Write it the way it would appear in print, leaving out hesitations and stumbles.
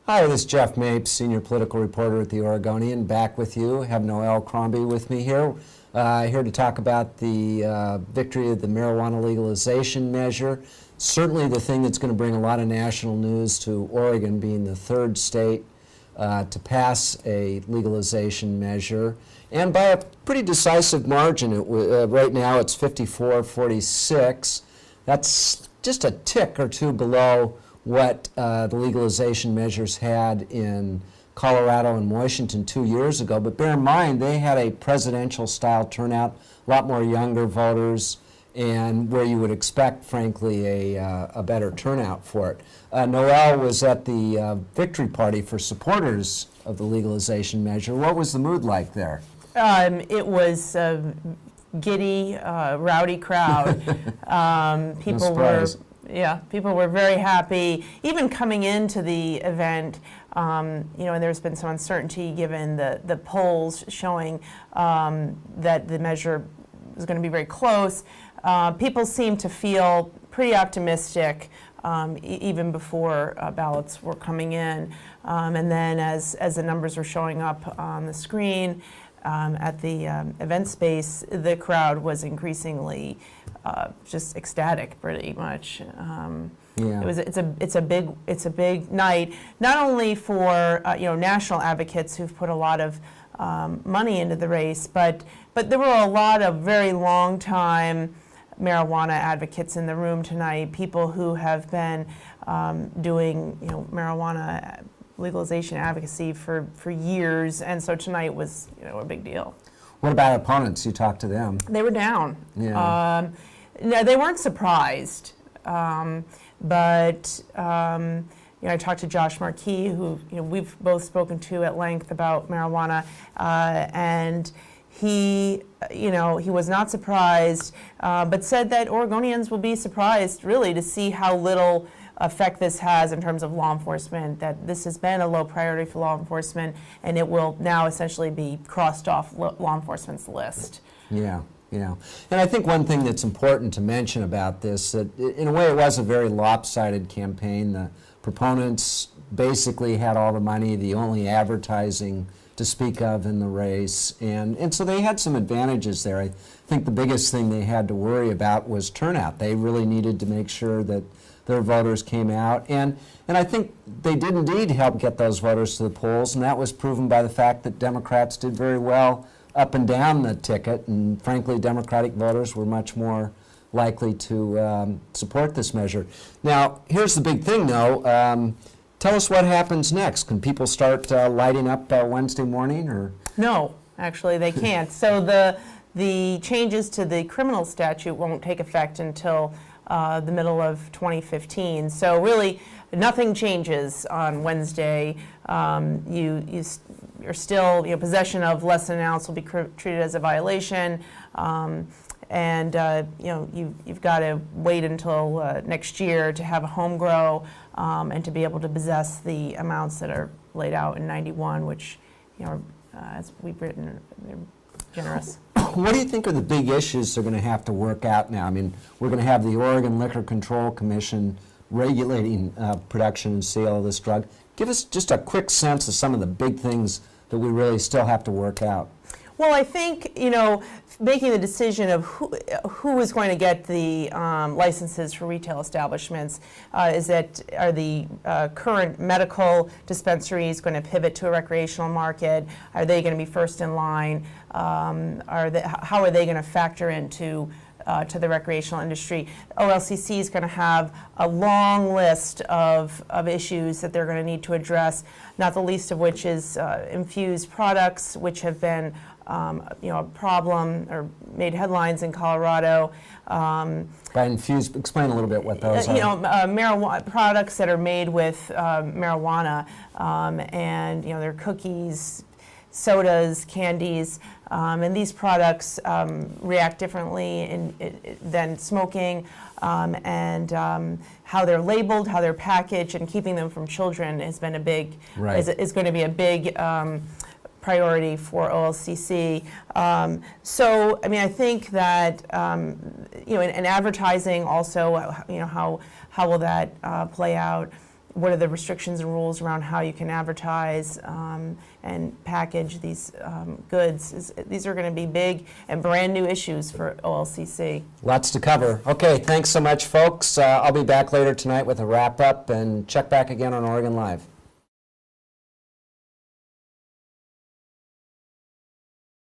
Hi, this is Jeff Mapes, senior political reporter at the Oregonian, back with you. I have Noelle Crombie with me here, here to talk about the victory of the marijuana legalization measure. Certainly the thing that's going to bring a lot of national news to Oregon, being the third state to pass a legalization measure, and by a pretty decisive margin. Right now it's 54-46. That's just a tick or two below what the legalization measures had in Colorado and Washington 2 years ago. But bear in mind, they had a presidential-style turnout, a lot more younger voters, and where you would expect, frankly, a better turnout for it. Noelle was at the victory party for supporters of the legalization measure. What was the mood like there? It was a giddy, rowdy crowd. People were very happy. Even coming into the event, and there's been some uncertainty given the polls showing that the measure was going to be very close. People seemed to feel pretty optimistic even before ballots were coming in. And then as the numbers were showing up on the screen at the event space, the crowd was increasingly just ecstatic, pretty much. It's a big night, not only for national advocates who've put a lot of money into the race, but there were a lot of very long time marijuana advocates in the room tonight. People who have been doing marijuana legalization advocacy for years, and so tonight was a big deal. What about opponents? You talked to them. They were down. Yeah. No, they weren't surprised, but I talked to Josh Markey, who we've both spoken to at length about marijuana, and he was not surprised, but said that Oregonians will be surprised, really, to see how little effect this has in terms of law enforcement, that this has been a low priority for law enforcement, and it will now essentially be crossed off law enforcement's list. Yeah. And I think one thing that's important to mention about this, that in a way it was a very lopsided campaign. The proponents basically had all the money, the only advertising to speak of in the race, and so they had some advantages there. I think the biggest thing they had to worry about was turnout. They really needed to make sure that their voters came out, and I think they did indeed help get those voters to the polls, and that was proven by the fact that Democrats did very well up and down the ticket, and frankly, Democratic voters were much more likely to support this measure. Now, here's the big thing, though. Tell us what happens next. Can people start lighting up Wednesday morning, or? No, actually, they can't. So the changes to the criminal statute won't take effect until the middle of 2015. So really, nothing changes on Wednesday. You're still, possession of less than an ounce will be treated as a violation, and you've got to wait until next year to have a home grow and to be able to possess the amounts that are laid out in 91, which, as we've written, they're generous. What do you think are the big issues they're going to have to work out now? I mean, we're going to have the Oregon Liquor Control Commission regulating production and sale of this drug. Give us just a quick sense of some of the big things that we really still have to work out. Well, I think, making the decision of who is going to get the licenses for retail establishments are the current medical dispensaries going to pivot to a recreational market? Are they going to be first in line? How are they going to factor into to the recreational industry? OLCC is going to have a long list of issues that they're going to need to address, not the least of which is infused products, which have been a problem or made headlines in Colorado. By infused, explain a little bit what those are. Marijuana products that are made with marijuana, and they're cookies, sodas, candies, and these products react differently than smoking, and how they're labeled, how they're packaged, and keeping them from children has been a big is going to be a big priority for OLCC. So, I mean, I think that, and advertising also, how will that play out? What are the restrictions and rules around how you can advertise and package these goods? These are going to be big and brand new issues for OLCC. Lots to cover. Okay, thanks so much, folks. I'll be back later tonight with a wrap-up, and check back again on Oregon Live.